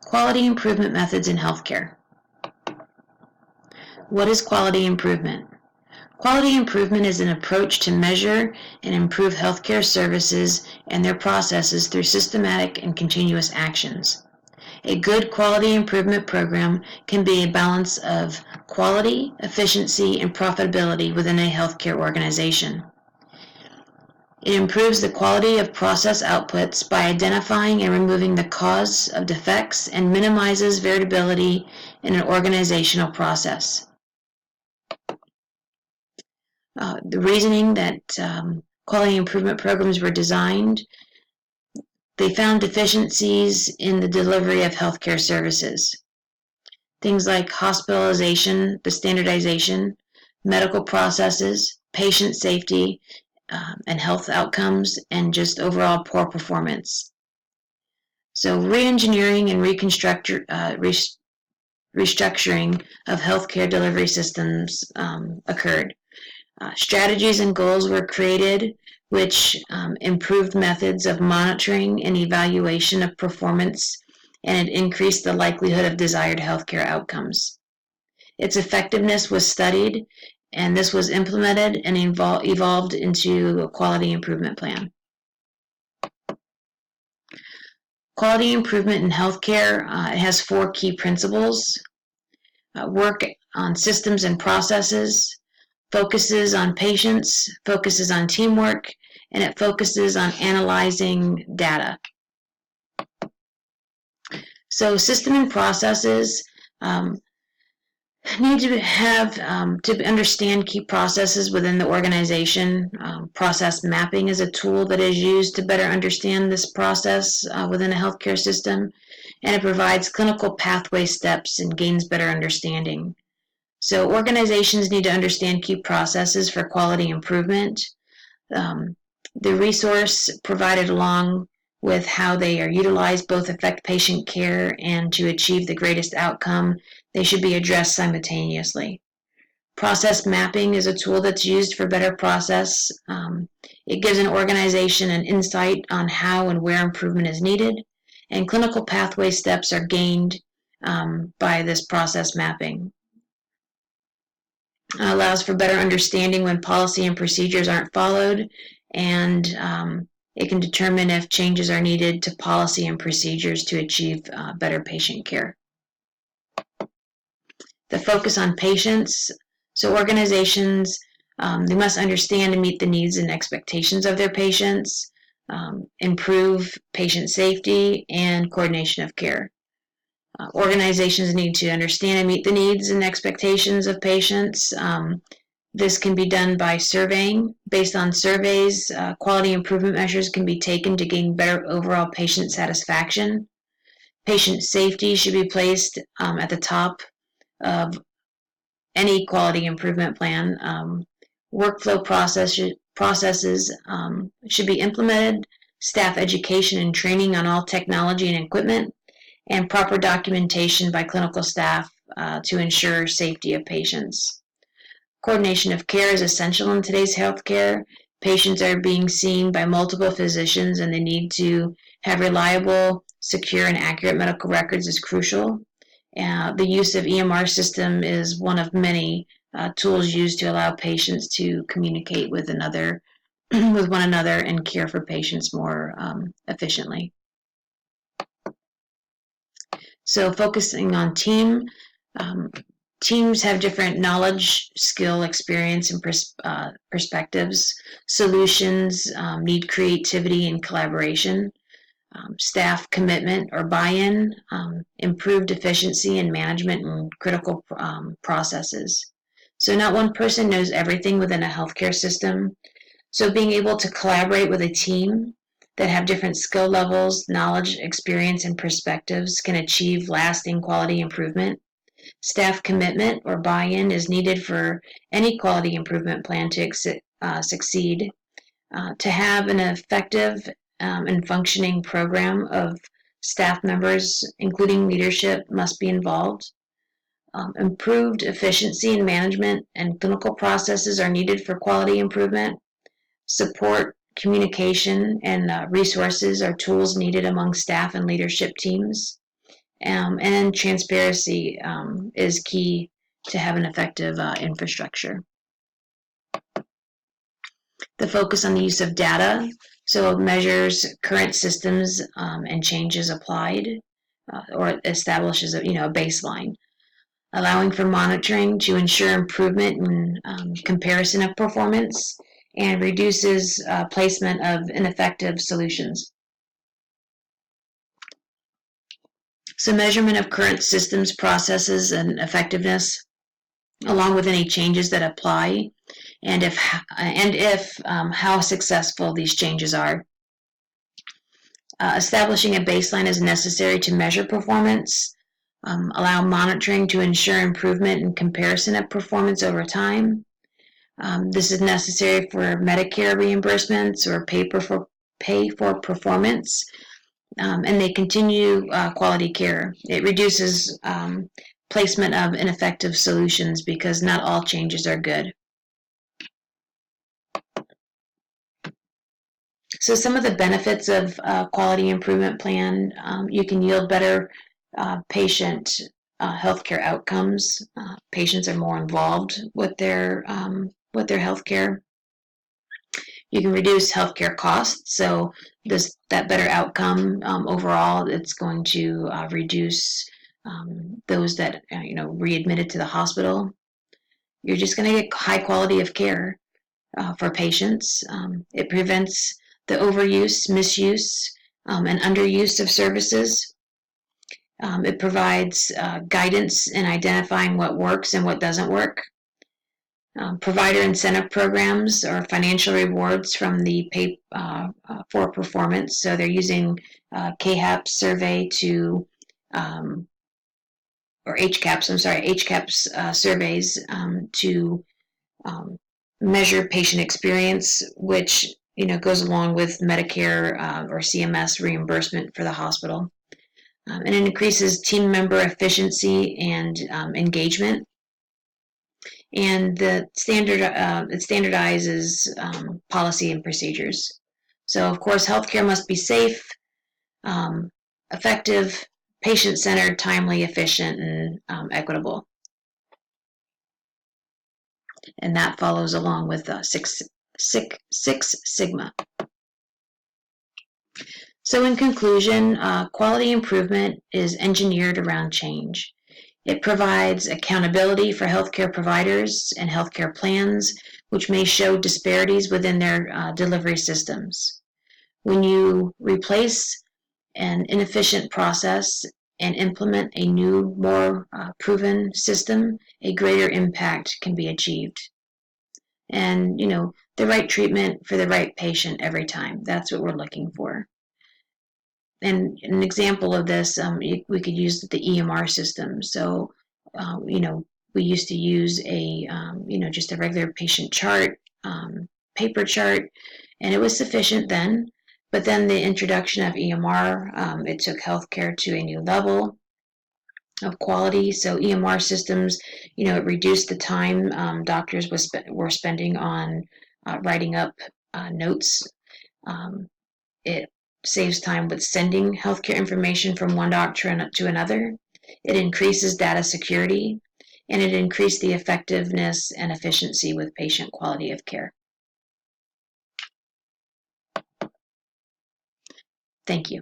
Quality improvement methods in healthcare. What is quality improvement? Quality improvement is an approach to measure and improve healthcare services and their processes through systematic and continuous actions. A good quality improvement program can be a balance of quality, efficiency, and profitability within a healthcare organization. It improves the quality of process outputs by identifying and removing the cause of defects and minimizes variability in an organizational process. The reasoning that quality improvement programs were designed, they found deficiencies in the delivery of healthcare services. Things like hospitalization, the standardization, medical processes, patient safety, and health outcomes, and just overall poor performance. So re-engineering and restructuring of healthcare delivery systems occurred. Strategies and goals were created which improved methods of monitoring and evaluation of performance, and it increased the likelihood of desired healthcare outcomes. Its effectiveness was studied, and this was implemented and evolved into a quality improvement plan. Quality improvement in healthcare, it has 4 key principles. Work on systems and processes, focuses on patients, focuses on teamwork, and it focuses on analyzing data. So system and processes need to have to understand key processes within the organization. Process mapping is a tool that is used to better understand this process within a healthcare system, and it provides clinical pathway steps and gains better understanding. So organizations need to understand key processes for quality improvement. The resource provided along with how they are utilized both affect patient care, and to achieve the greatest outcome, they should be addressed simultaneously. Process mapping is a tool that's used for better process. It gives an organization an insight on how and where improvement is needed, and clinical pathway steps are gained by this process mapping. Allows for better understanding when policy and procedures aren't followed, and it can determine if changes are needed to policy and procedures to achieve better patient care. The focus on patients. So organizations, they must understand and meet the needs and expectations of their patients, improve patient safety and coordination of care. Organizations need to understand and meet the needs and expectations of patients. This can be done by surveying. Based on surveys, quality improvement measures can be taken to gain better overall patient satisfaction. Patient safety should be placed at the top of any quality improvement plan. Workflow processes should be implemented, staff education and training on all technology and equipment, and proper documentation by clinical staff to ensure safety of patients. Coordination of care is essential in today's healthcare. Patients are being seen by multiple physicians, and the need to have reliable, secure, and accurate medical records is crucial. The use of EMR system is one of many tools used to allow patients to communicate with one another and care for patients more efficiently. So focusing on team, teams have different knowledge, skill, experience, and perspectives. Solutions need creativity and collaboration. Staff commitment or buy-in, improved efficiency and management and critical processes. So not one person knows everything within a healthcare system. So being able to collaborate with a team that have different skill levels, knowledge, experience, and perspectives can achieve lasting quality improvement. Staff commitment or buy-in is needed for any quality improvement plan to succeed. To have an effective and functioning program of staff members, including leadership, must be involved. Improved efficiency in management and clinical processes are needed for quality improvement. Support, communication, and resources are tools needed among staff and leadership teams. and transparency is key to have an effective infrastructure. The focus on the use of data, so it measures current systems and changes applied, or establishes a baseline, allowing for monitoring to ensure improvement in comparison of performance, and reduces placement of ineffective solutions. So measurement of current systems, processes, and effectiveness, along with any changes that apply, and if how successful these changes are. Establishing a baseline is necessary to measure performance, allow monitoring to ensure improvement and comparison of performance over time. This is necessary for Medicare reimbursements or pay for performance, and they continue quality care. It reduces placement of ineffective solutions because not all changes are good. So some of the benefits of quality improvement plan, you can yield better patient healthcare outcomes. Patients are more involved with their healthcare. You can reduce healthcare costs. So that better outcome overall, it's going to reduce those that readmitted to the hospital. You're just going to get high quality of care for patients. It prevents the overuse, misuse, and underuse of services. It provides guidance in identifying what works and what doesn't work. Provider incentive programs or financial rewards from the pay for performance. So they're using KHAPS survey to, or HCAHPS surveys to measure patient experience, which goes along with Medicare or CMS reimbursement for the hospital. And it increases team member efficiency and engagement. And it standardizes policy and procedures. So, of course, healthcare must be safe, effective, patient-centered, timely, efficient, and equitable. And that follows along with Six Sigma. So in conclusion, quality improvement is engineered around change. It provides accountability for healthcare providers and healthcare plans, which may show disparities within their delivery systems. When you replace an inefficient process and implement a new, more proven system, a greater impact can be achieved. And, the right treatment for the right patient every time. That's what we're looking for. And an example of this, we could use the EMR system. So, we used to use just a regular patient chart, paper chart, and it was sufficient then. But then the introduction of EMR, it took healthcare to a new level of quality. So EMR systems, it reduced the time doctors were spending on writing up notes. It saves time with sending healthcare information from one doctor to another. It increases data security, and it increased the effectiveness and efficiency with patient quality of care. Thank you.